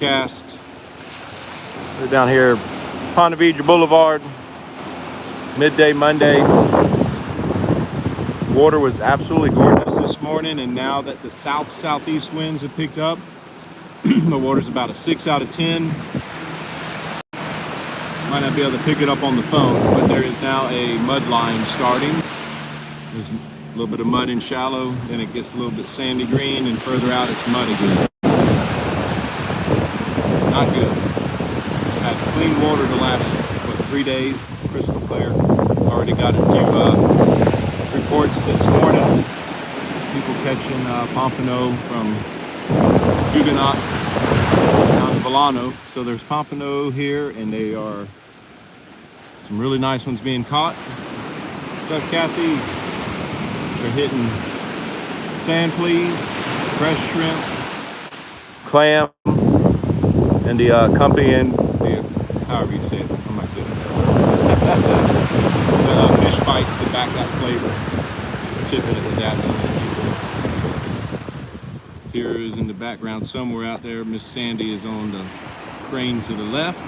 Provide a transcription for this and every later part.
forecast. We're down here, Ponte Vedra Boulevard, midday Monday. Water was absolutely gorgeous this morning, and now that the southeast winds have picked up, the water's about a 6 out of 10. Might not be able to pick it up on the phone, but there is now a mud line starting. There's a little bit of mud in shallow, then it gets a little bit sandy green, and further out it's mud again. Not good. Had clean water the last, 3 days, crystal clear. Already got a few reports this morning. People catching pompano from Huguenot down to Volano. So there's pompano here, and they are some really nice ones being caught. What's up, Kathy? They're hitting sand fleas, fresh shrimp, clam, and the accompanying, however you say it, oh my goodness, the fish bites to back that flavor, tipping it with that. Here is in the background somewhere out there, Miss Sandy is on the crane to the left.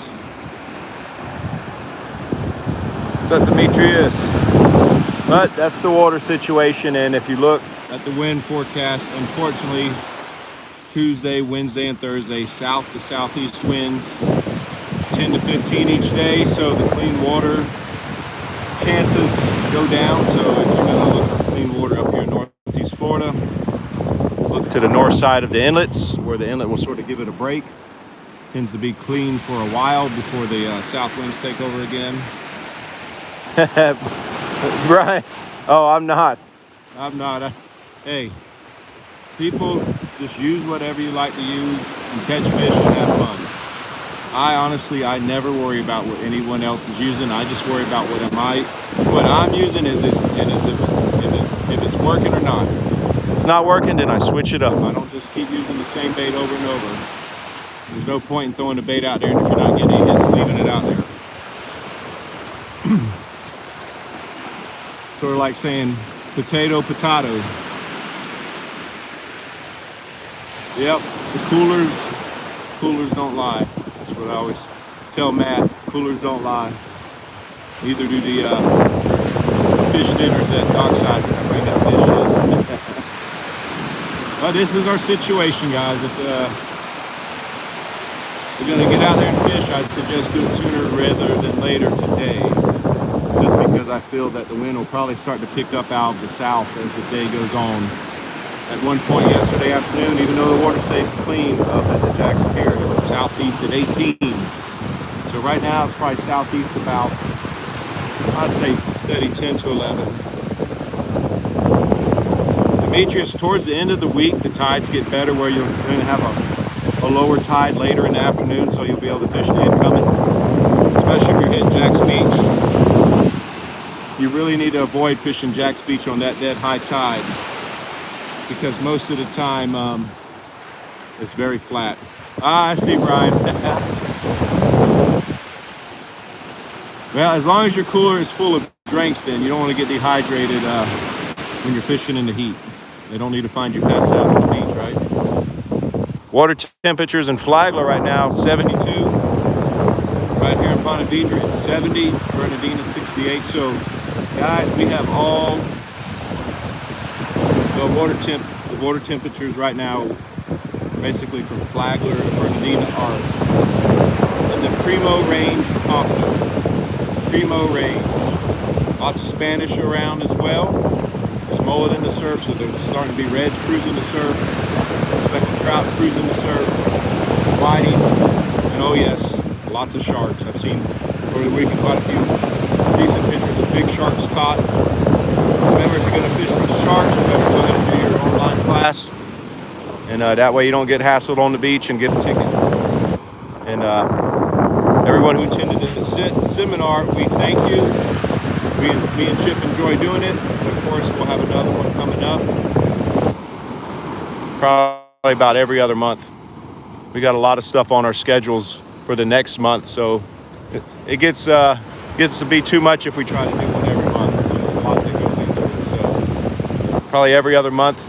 What's up, Demetrius? But that's the water situation, and if you look at the wind forecast, unfortunately, Tuesday, Wednesday, and Thursday, south to southeast winds, 10 to 15 each day, so the clean water chances go down. So if you're going to look for clean water up here in northeast Florida, look to the north side of the inlets, where the inlet will sort of give it a break. Tends to be clean for a while before the south winds take over again. Right. Oh, I'm not. Hey, people, just use whatever you like to use and catch fish and have fun. I never worry about what anyone else is using. I just worry about what I'm using is if it's working or not. If it's not working, then I switch it up. I don't just keep using the same bait over and over. There's no point in throwing the bait out there, and if you're not getting it, just leaving it out there. Sort of like saying potato. Yep, the coolers don't lie. That's what I always tell Matt. Coolers don't lie. Neither do the fish dinners at Dockside when I bring that fish in. But this is our situation, guys. If we're going to get out there and fish, I suggest do it sooner rather than later today. Just because I feel that the wind will probably start to pick up out of the south as the day goes on. At one point yesterday afternoon, even though the water stayed clean up at the Jack's Pier, it was southeast at 18. So right now it's probably southeast about, I'd say steady 10 to 11. Demetrius, towards the end of the week, the tides get better where you're going to have a lower tide later in the afternoon, so you'll be able to fish the incoming, especially if you're hitting Jack's Beach. You really need to avoid fishing Jack's Beach on that dead high tide, because most of the time it's very flat. I see, Brian. Well, as long as your cooler is full of drinks, then you don't want to get dehydrated when you're fishing in the heat. They don't need to find you passed out on the beach, right? Water temperatures in Flagler right now, 72. Right here in Ponte Vedra, it's 70. Bernardino, 68. So, guys, we have all the water temperatures right now, basically from Flagler to Bernardino, are in the primo range for pompano. Primo range. Lots of Spanish around as well. There's mullet in the surf, so there's starting to be reds cruising the surf. Speckled trout cruising the surf. Whiting. And oh yes, lots of sharks. I've seen over the weekend quite a few decent pictures of big sharks caught. Remember, if you're going to fish for the sharks, you better go ahead and do your online class. And that way you don't get hassled on the beach and get a ticket. And everyone who attended this seminar, we thank you. Me and Chip enjoy doing it. And of course, we'll have another one coming up. Probably about every other month. We got a lot of stuff on our schedules for the next month, so it gets to be too much if we try to do one every month. There's just a lot that goes into it. So probably every other month.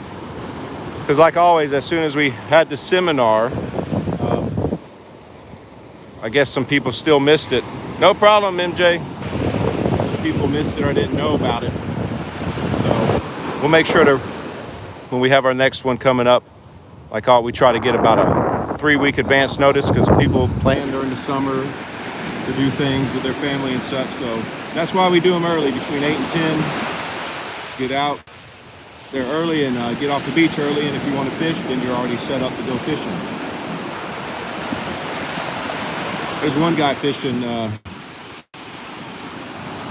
Because like always, as soon as we had the seminar, I guess some people still missed it. No problem, MJ. Some people missed it or didn't know about it. So we'll make sure to, when we have our next one coming up, like we try to get about a 3-week advance notice because people plan during the summer to do things with their family and such. So that's why we do them early, between 8 and 10. Get out there early and get off the beach early. And if you want to fish, then you're already set up to go fishing. There's one guy fishing to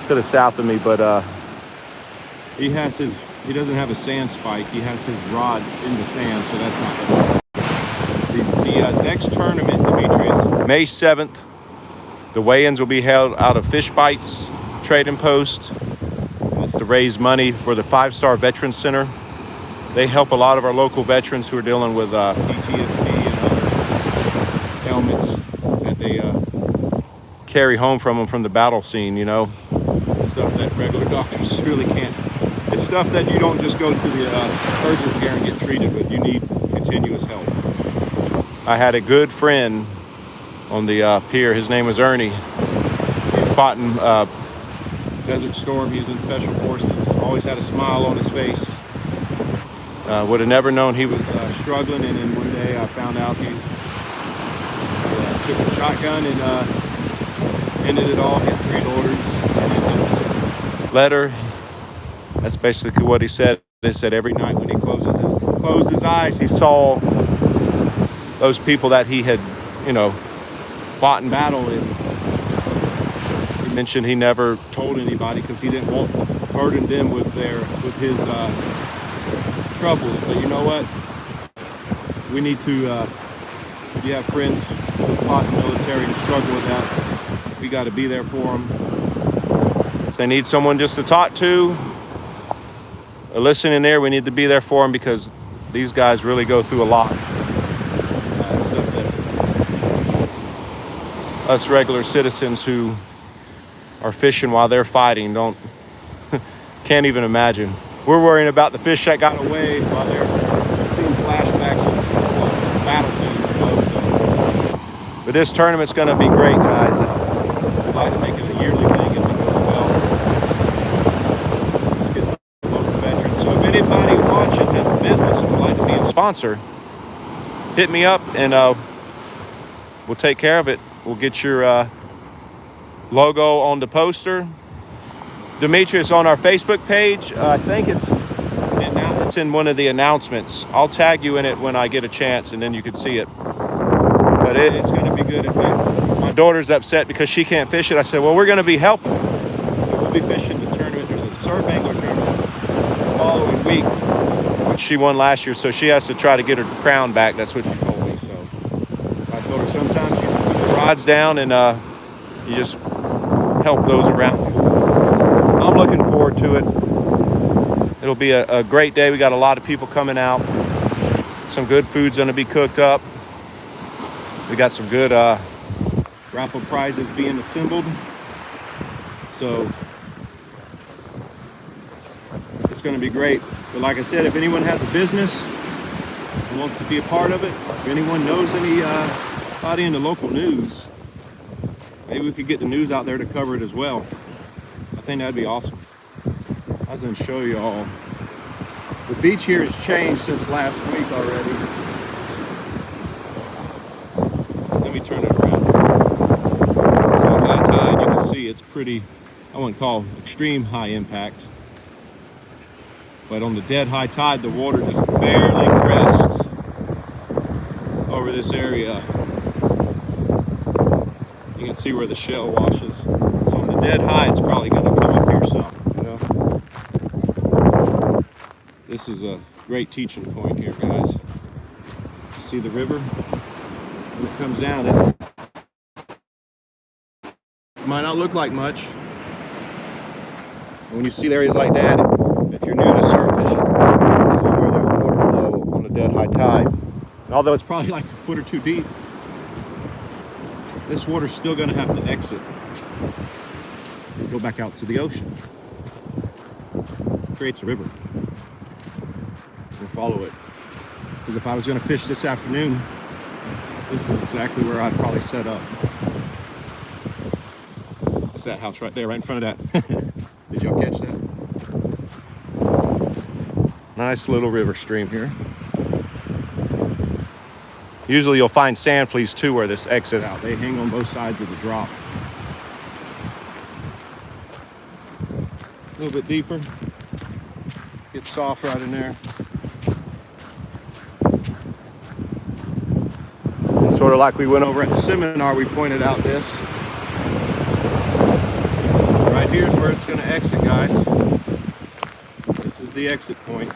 the south of me, but he doesn't have a sand spike. He has his rod in the sand, so that's not good. The next tournament, Demetrius, May 7th, the weigh-ins will be held out of Fish Bites Trading Post. It's to raise money for the 5-Star Veterans Center. They help a lot of our local veterans who are dealing with PTSD and other ailments that they carry home from them from the battle scene, you know. Stuff that regular doctors really can't. It's stuff that you don't just go to the urgent care and get treated with. You need continuous help. I had a good friend on the pier. His name was Ernie. He fought in Desert Storm. He was in Special Forces. Always had a smile on his face. Would have never known he was struggling, and then one day I found out he took a shotgun and ended it all, hit 3 orders, and in his letter, that's basically what he said. He said every night when he closed his eyes, he saw those people that he had, you know, fought in battle. And he mentioned he never told anybody because he didn't want to burden them with his troubles. But you know what? We need to. If you have friends who fought in the military and struggle with that, we got to be there for them. If they need someone just to talk to, or listen in there, we need to be there for them because these guys really go through a lot. Stuff that us regular citizens who are fishing while they're fighting can't even imagine. We're worrying about the fish that got away while they're seeing flashbacks of battle scenes. But this tournament's going to be great, guys. I'd like to make it a yearly thing if it goes well. Just get the local veterans. So if anybody watching has a business and would like to be a sponsor, hit me up and we'll take care of it. We'll get your logo on the poster. Demetrius, on our Facebook page, I think it's in one of the announcements. I'll tag you in it when I get a chance, and then you can see it. But it's going to be good. In fact, my daughter's upset because she can't fish it. I said, well, we're going to be helping. So we'll be fishing the tournament. There's a surf angler tournament the following week, which she won last year, so she has to try to get her crown back. That's what she told me. So I told her sometimes you put the rods down and you just help those around you. So I'm looking forward to it. It'll be a great day. We got a lot of people coming out. Some good food's going to be cooked up. We got some good raffle prizes being assembled. So it's going to be great. But like I said, if anyone has a business and wants to be a part of it, if anyone knows anybody in the local news, maybe we could get the news out there to cover it as well. I think that'd be awesome. I was going to show you all. The beach here has changed since last week already. Let me turn it around. So high tide, you can see it's pretty, I wouldn't call extreme high impact. But on the dead high tide, the water just barely crests over this area. You can see where the shell washes. So on the dead high, it's probably going to come up here some, you know. This is a great teaching point here, guys. You see the river? When it comes down, it might not look like much. When you see areas like that, if you're new to surf fishing, this is where there's water flow on the dead high tide. And although it's probably like a foot or two deep, this water's still going to have to exit and go back out to the ocean. It creates a river. We'll follow it. Because if I was going to fish this afternoon, this is exactly where I'd probably set up. That's that house right there, right in front of that. Did y'all catch that? Nice little river stream here. Usually you'll find sand fleas too where this exit out. They hang on both sides of the drop. A little bit deeper. Gets soft right in there. And sort of like we went over at the seminar, we pointed out this. Right here's where it's going to exit, guys. This is the exit point.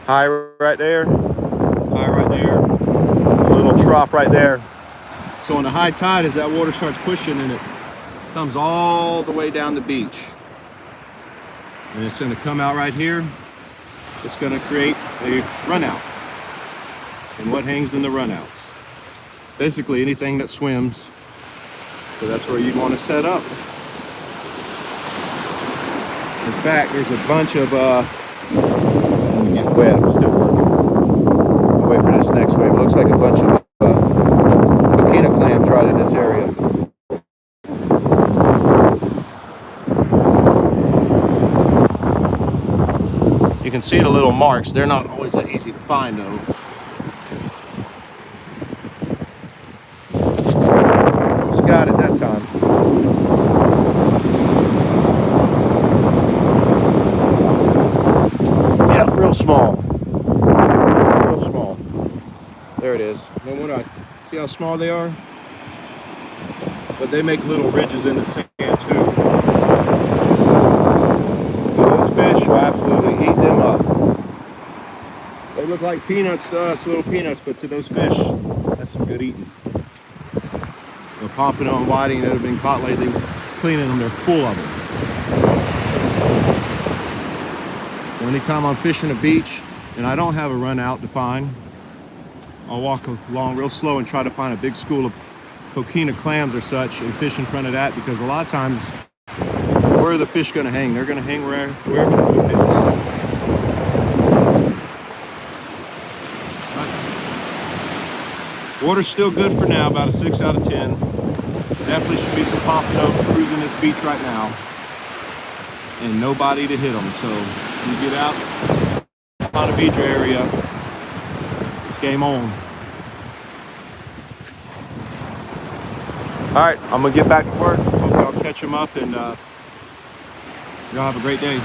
High right there. High right there. A little trough right there. So on the high tide, as that water starts pushing and it comes all the way down the beach. And it's going to come out right here. It's going to create a runout. And what hangs in the runouts? Basically anything that swims. So that's where you'd want to set up. In fact, there's a bunch of, let me get wet, I'm still working. I'll wait for this next wave. It looks like a bunch of coquina clams right in this area. You can see the little marks. They're not always that easy to find though. Just got it that time. Yeah, real small. Real small. There it is. See how small they are? But they make little ridges in the sand too. Those fish will absolutely eat them up. They look like peanuts to us, little peanuts, but to those fish, that's some good eating. They're popping on whiting that have been caught lately, cleaning them, they're full of them. So anytime I'm fishing a beach and I don't have a run out to find, I'll walk along real slow and try to find a big school of coquina clams or such and fish in front of that, because a lot of times, where are the fish going to hang? They're going to hang wherever the food is. Water's still good for now, about a 6 out of 10. Definitely should be some pompano cruising this beach right now. And nobody to hit them. So when you get out on the beach area, it's game on. All right, I'm gonna get back to work. Hope y'all catch them up and y'all have a great day.